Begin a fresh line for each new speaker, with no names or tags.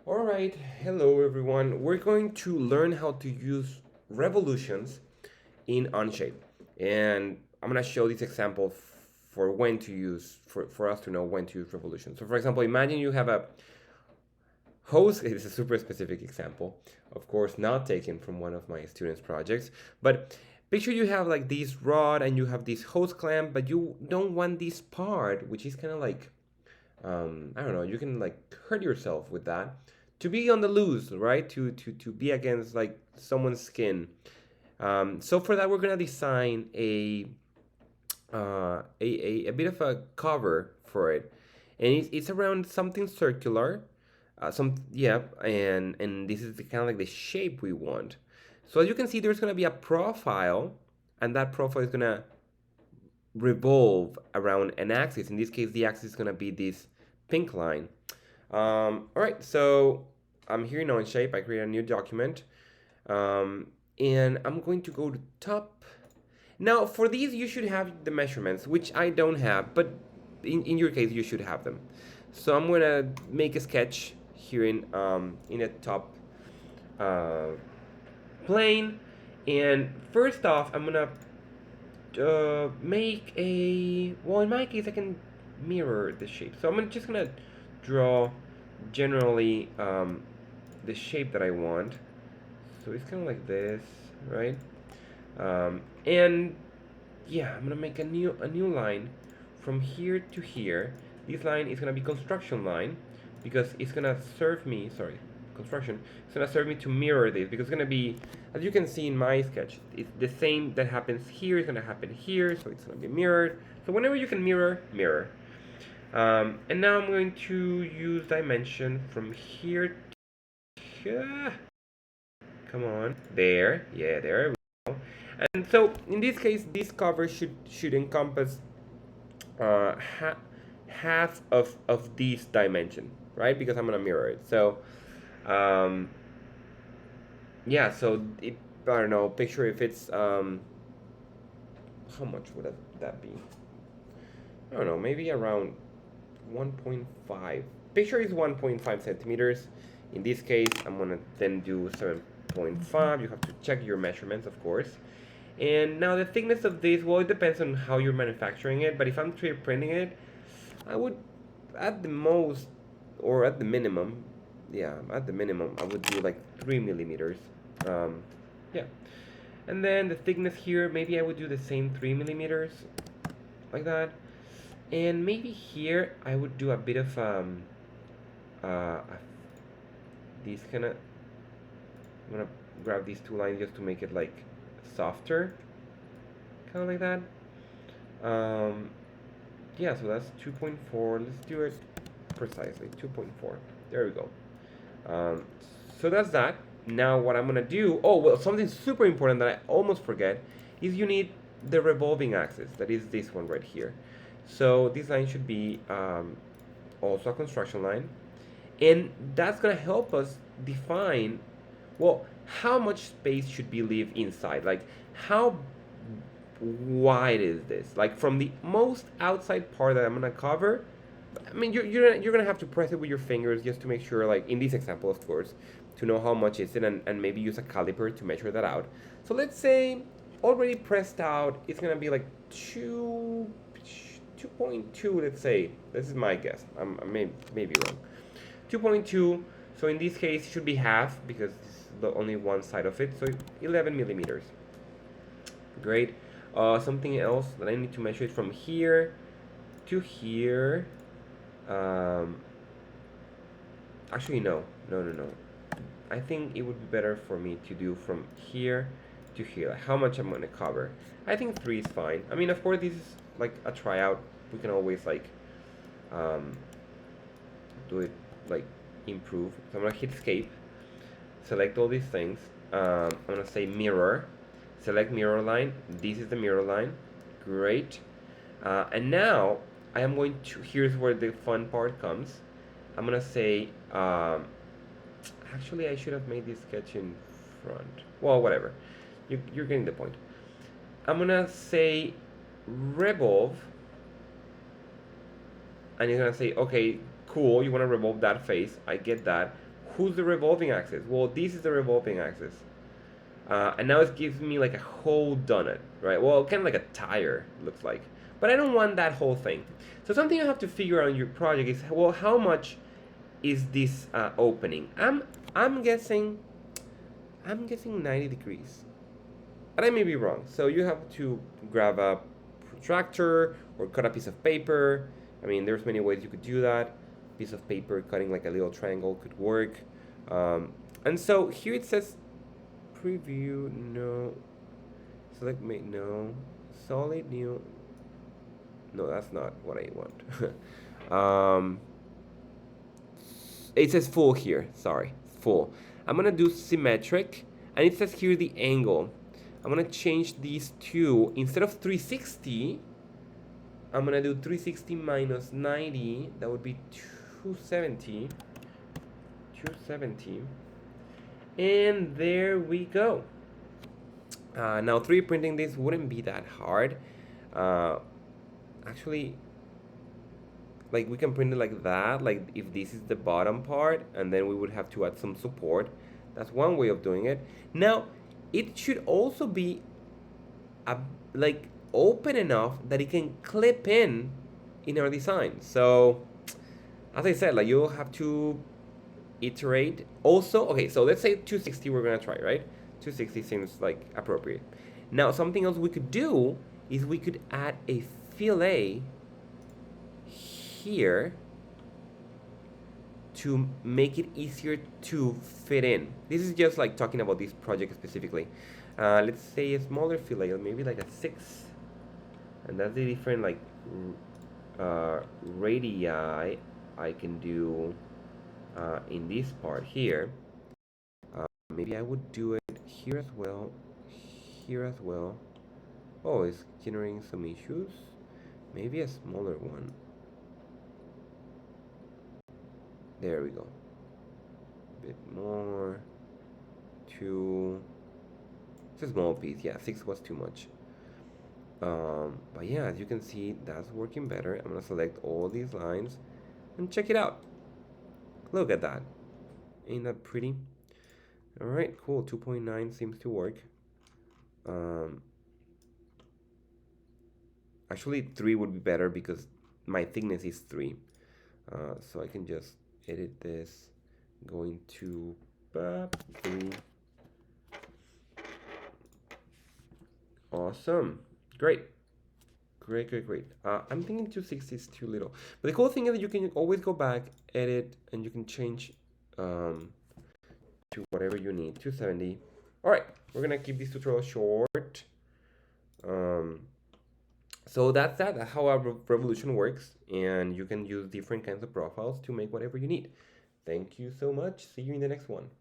All right, hello everyone. We're going to learn how to use revolutions in OnShape. And I'm going to show this example for when to use, for us to know when to use revolutions. So for example, imagine you have a host. It is a super specific example, of course, not taken from one of my students' projects, but picture you have like this rod and you have this hose clamp, but you don't want this part, which is kind of like I don't know, you can like hurt yourself with that, to be on the loose, right? To be against like someone's skin. So for that, we're gonna design a bit of a cover for it, and it's around something circular, and this is kind of like the shape we want. So as you can see, there's gonna be a profile, and that profile is gonna revolve around an axis. In this case, the axis is going to be this pink line. All right, so I'm here in OnShape. I create a new document, and I'm going to go to top. Now, for these, you should have the measurements, which I don't have, but in your case, you should have them. So I'm going to make a sketch here in a top uh, plane. And first off, I'm going to make a, well, in my case I can mirror the shape, so just gonna draw generally the shape that I want. So it's kind of like this, right? And yeah, I'm gonna make a new line from here to here. This line is gonna be construction line because it's gonna serve me, sorry, construction. It's gonna serve me to mirror this because it's gonna be, as you can see in my sketch, it's the same that happens here is gonna happen here, so it's gonna be mirrored. So whenever you can mirror, mirror. And now I'm going to use dimension from here to here. Come on, there, yeah, there we go. And so in this case, this cover should encompass uh, ha half of this dimension, right? Because I'm gonna mirror it. So um, yeah, so I don't know. Picture if it's how much would that be? I don't know. Maybe around 1.5. Picture is 1.5 centimeters. In this case, I'm gonna then do 7.5. You have to check your measurements, of course. And now the thickness of this, well, it depends on how you're manufacturing it. But if I'm 3D printing it, I would, at the most, or at the minimum, yeah, at the minimum, I would do like 3 millimeters. Um, yeah. And then the thickness here, maybe I would do the same 3 millimeters, like that. And maybe here I would do a bit of uh, these kind of. I'm gonna grab these two lines just to make it like softer, kind of like that. Um, yeah, so that's 2.4. Let's do it precisely. 2.4. There we go. Um, so that's that. Now what I'm gonna do, oh well, something super important that I almost forget is you need the revolving axis. That is this one right here. So this line should be also a construction line, and that's gonna help us define, well, how much space should be leave inside. Like how wide is this? Like from the most outside part that I'm gonna cover, I mean, you're gonna have to press it with your fingers just to make sure, like in this example, of course, to know how much is it, and maybe use a caliper to measure that out. So let's say already pressed out, it's gonna be like 2.2. Let's say this is my guess. I may be wrong. 2.2. So in this case, it should be half because this is the only one side of it. So 11 millimeters. Great. Something else that I need to measure it from here to here. Um, Actually, no. No, no, no. I think it would be better for me to do from here to here. Like how much I'm going to cover. I think 3 is fine. I mean, of course, this is like a tryout. We can always like um, do it, like improve. So I'm going to hit escape. Select all these things. I'm going to say mirror. Select mirror line. This is the mirror line. Great. And now I am going to, here's where the fun part comes. I'm gonna say, actually I should have made this sketch in front. Well, whatever. You're getting the point. I'm gonna say revolve, and you're gonna say, okay, cool, you wanna revolve that face. I get that. who's the revolving axis? Well, this is the revolving axis. And now it gives me like a whole donut, right? Well, kind of like a tire, looks like. But I don't want that whole thing. So something you have to figure out in your project is, well, how much is this opening? I'm guessing 90 degrees. And I may be wrong. So you have to grab a protractor or cut a piece of paper. I mean, there's many ways you could do that. Piece of paper cutting like a little triangle could work. And so here it says preview, no. Select make, no. Solid new. No, that's not what I want. It says full here, sorry, full. I'm gonna do symmetric, and it says here the angle. I'm gonna change these two, instead of 360, I'm gonna do 360 minus 90, that would be 270. And there we go. Now 3D printing this wouldn't be that hard. Actually, like we can print it like that, like if this is the bottom part, and then we would have to add some support. That's one way of doing it. Now, it should also be like open enough that it can clip in our design. So, as I said, like you'll have to iterate. Also, okay, so let's say 260 we're gonna try, right? 260 seems like appropriate. Now, something else we could do is we could add a fillet here to make it easier to fit in. This is just like talking about this project specifically. Let's say a smaller fillet, maybe like a 6, and that's the different like radii I can do in this part here. Maybe I would do it here as well, here as well. Oh, it's generating some issues. Maybe a smaller one. There we go. A bit more. 2. It's a small piece. Yeah, 6 was too much. But yeah, as you can see, that's working better. I'm gonna select all these lines and check it out. Look at that. Ain't that pretty? All right, cool. 2.9 seems to work. Actually, 3 would be better because my thickness is 3. So I can just edit this, going to 3. Awesome. Great. Great. I'm thinking 260 is too little. But the cool thing is that you can always go back, edit, and you can change to whatever you need. 270. All right, we're gonna keep this tutorial short. So that's that. That's how our Revolution works, and you can use different kinds of profiles to make whatever you need. Thank you so much. See you in the next one.